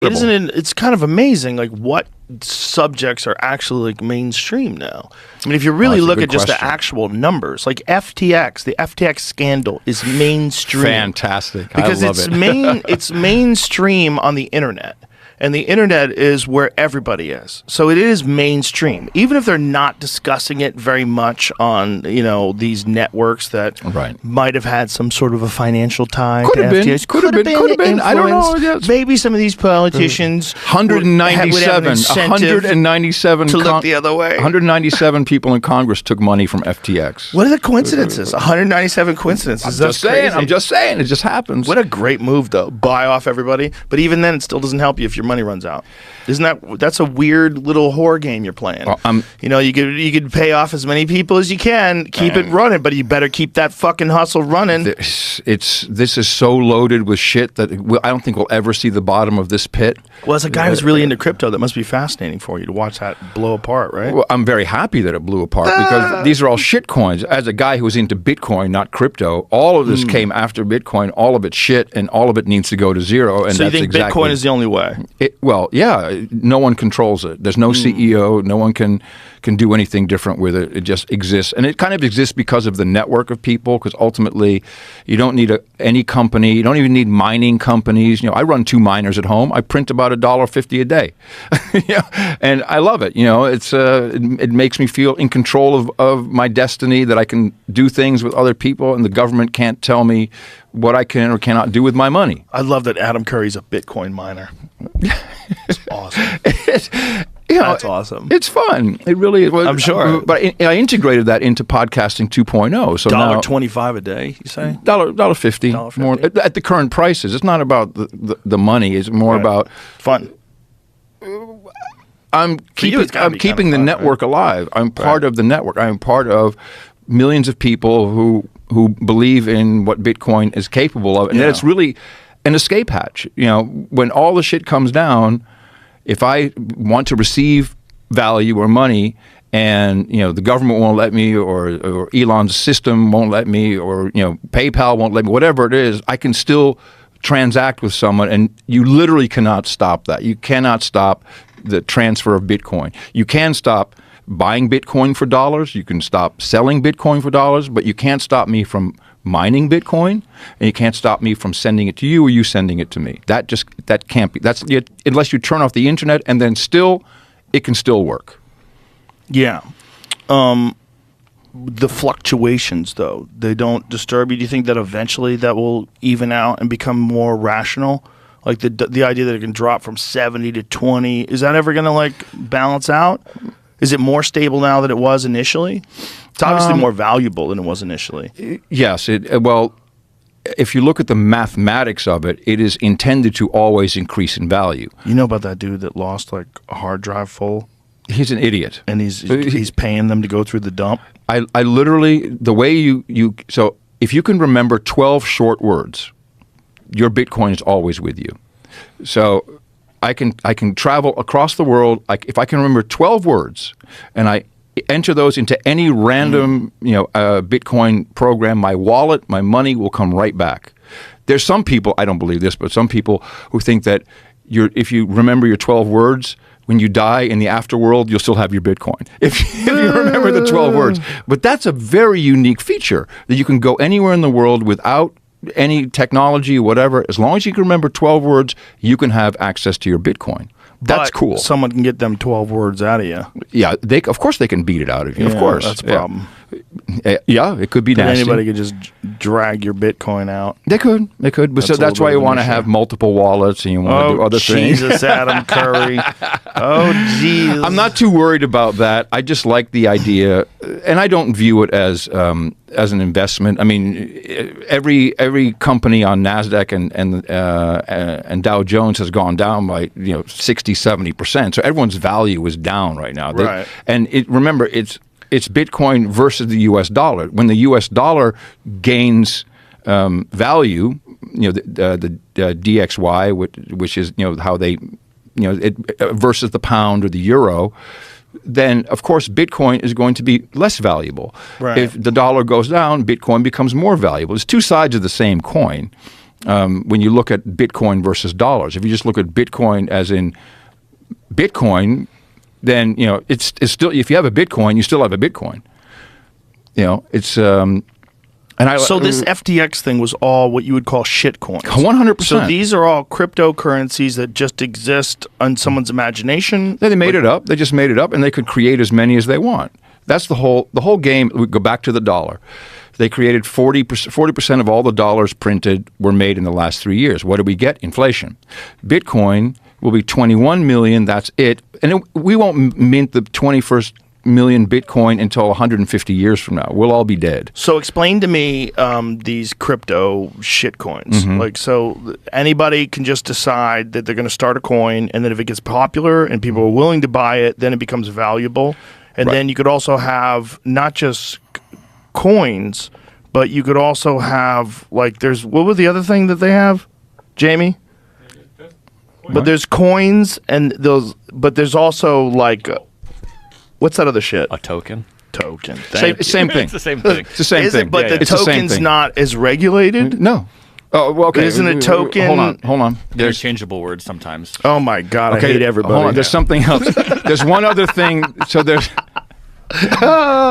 It's kind of amazing, like what subjects are actually like mainstream now. I mean, if you really look at just the actual numbers, like FTX, the FTX scandal is mainstream. Fantastic, because I love it's mainstream on the internet. And the internet is where everybody is. So it is mainstream. Even if they're not discussing it very much on, these networks that might have had some sort of a financial tie to FTX. Could have been. I don't know. Yes. Maybe some of these politicians 197 to look the other way. 197 people in Congress took money from FTX. What are the coincidences? 197 coincidences. I'm just saying. It just happens. What a great move, though. Buy off everybody. But even then, it still doesn't help you if your money runs out. That's a weird little whore game you're playing. Well, you could pay off as many people as you can, keep it running, but you better keep that fucking hustle running. This is so loaded with shit that I don't think we'll ever see the bottom of this pit. Well, as a guy who's really into crypto, that must be fascinating for you to watch that blow apart, right? Well, I'm very happy that it blew apart because these are all shit coins. As a guy who was into Bitcoin, not crypto, all of this came after Bitcoin. All of it's shit, and all of it needs to go to zero. And so you think Bitcoin is the only way? Well, yeah, no one controls it. There's no CEO. No one can do anything different with it. It just exists. And it kind of exists because of the network of people, because ultimately you don't need any company. You don't even need mining companies. I run 2 miners at home. I print about $1.50 a day. And I love it. It makes me feel in control of my destiny, that I can do things with other people and the government can't tell me what I can or cannot do with my money. I love that Adam Curry's a Bitcoin miner. It's awesome. That's awesome. It's fun. It really is. I'm sure. But I integrated that into podcasting 2.0. So $1.25 a day, you say? $1.50. More at the current prices. It's not about the money. It's more about fun. I'm keeping the network alive. I'm part of the network. I'm part of millions of people who believe in what Bitcoin is capable of, and that it's really an escape hatch. When all the shit comes down, if I want to receive value or money, and the government won't let me, or Elon's system won't let me, or PayPal won't let me, whatever it is, I can still transact with someone, and you literally cannot stop that. You cannot stop the transfer of Bitcoin. You can stop buying Bitcoin for dollars. You can stop selling Bitcoin for dollars, but you can't stop me from mining Bitcoin, and you can't stop me from sending it to you or you sending it to me. That can't be. That's it, unless you turn off the internet, and then it can still work. Yeah. The fluctuations, though, they don't disturb you. Do you think that eventually that will even out and become more rational? Like the idea that it can drop from 70 to 20, is that ever going to balance out? Is it more stable now than it was initially? It's obviously more valuable than it was initially. Yes. Well, if you look at the mathematics of it, it is intended to always increase in value. You know about that dude that lost a hard drive full? He's an idiot. And he's paying them to go through the dump? I literally, the way so if you can remember 12 short words, your Bitcoin is always with you. So I can travel across the world. If I can remember 12 words and I enter those into any random Bitcoin program, my wallet, my money will come right back. There's some people, I don't believe this, but some people who think that if you remember your 12 words, when you die in the afterworld, you'll still have your Bitcoin. If you remember the 12 words. But that's a very unique feature, that you can go anywhere in the world without any technology, whatever. As long as you can remember 12 words, you can have access to your Bitcoin. That's cool. Someone can get them 12 words out of you. Yeah, of course they can beat it out of you. Yeah, of course. That's a problem. Yeah, it could be nasty. Anybody could just drag your Bitcoin out. They could. But so that's why you want to have multiple wallets, and you want to do other things. Jesus, Adam Curry. Oh, jeez. I'm not too worried about that. I just like the idea, and I don't view it as an investment. I mean, every company on NASDAQ and Dow Jones has gone down by 60-70%. So everyone's value is down right now. Right. Remember, it's Bitcoin versus the U.S. dollar. When the U.S. dollar gains value, the DXY, which is how they, versus the pound or the euro, then of course Bitcoin is going to be less valuable. Right. If the dollar goes down, Bitcoin becomes more valuable. It's two sides of the same coin. when you look at Bitcoin versus dollars. If you just look at Bitcoin as in Bitcoin, then it's still, if you have a Bitcoin, you still have a Bitcoin. It's so this FTX thing was all what you would call shit coins. 100%. So these are all cryptocurrencies that just exist on someone's imagination. They made it up. They just made it up, and they could create as many as they want. That's the whole game. We go back to the dollar. They created 40% of all the dollars printed were made in the last 3 years. What do we get? Inflation. Bitcoin will be 21 million. That's it. And we won't mint the 21st million Bitcoin until 150 years from now. We'll all be dead. So explain to me these crypto shit coins. Mm-hmm. So anybody can just decide that they're going to start a coin, and then if it gets popular and people are willing to buy it, then it becomes valuable. And then you could also have not just coins, but you could also have, like, there's, what was the other thing that they have, Jamie? But there's coins and those, but there's also like, what's that other shit? A token. Same thing. It's the same thing. It's the same thing. But the it's token's not as regulated? No. Oh, well, okay. Isn't a token? Hold on. Interchangeable words sometimes. Oh my God, Okay, I hate everybody. Hold on. There's something else. There's one other thing. So there's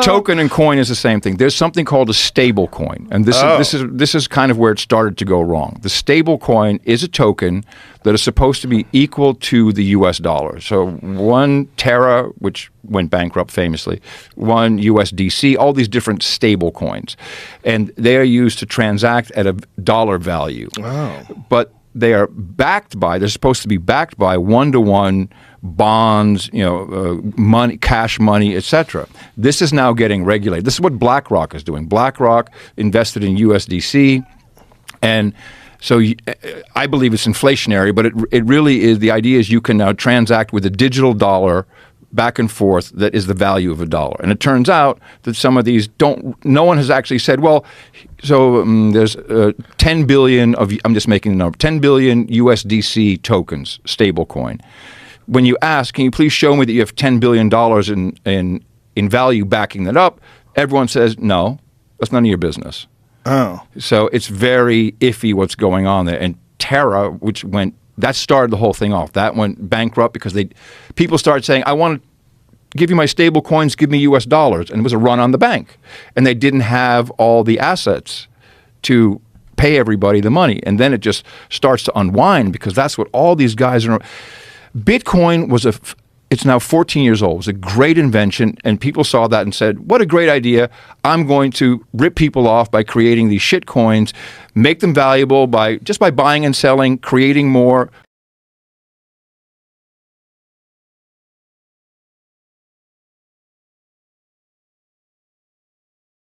token and coin is the same thing. There's something called a stable coin, and this is kind of where it started to go wrong. The stable coin is a token that is supposed to be equal to the U.S. dollar. So 1 Terra, which went bankrupt famously, 1 USDC, all these different stable coins, and they are used to transact at a dollar value. Oh. But they are backed by, they're supposed to be backed by one-to-one bonds, money, cash money, etc. This is now getting regulated. This is what BlackRock is doing. BlackRock invested in USDC, and so I believe it's inflationary, but it really is, the idea is you can now transact with a digital dollar back and forth that is the value of a dollar. And it turns out that some of these no one has actually said, well, so there's 10 billion of, I'm just making the number, 10 billion USDC tokens, stable coin. When you ask, can you please show me that you have $10 billion in value backing that up? Everyone says, no, that's none of your business. Oh. So it's very iffy what's going on there. And Terra, that started the whole thing off. That went bankrupt because people started saying, I want to give you my stable coins, give me US dollars. And it was a run on the bank. And they didn't have all the assets to pay everybody the money. And then it just starts to unwind because that's what all these guys are. Bitcoin was it's now 14 years old. It was a great invention, and people saw that and said, what a great idea. I'm going to rip people off by creating these shit coins, make them valuable just by buying and selling, creating more,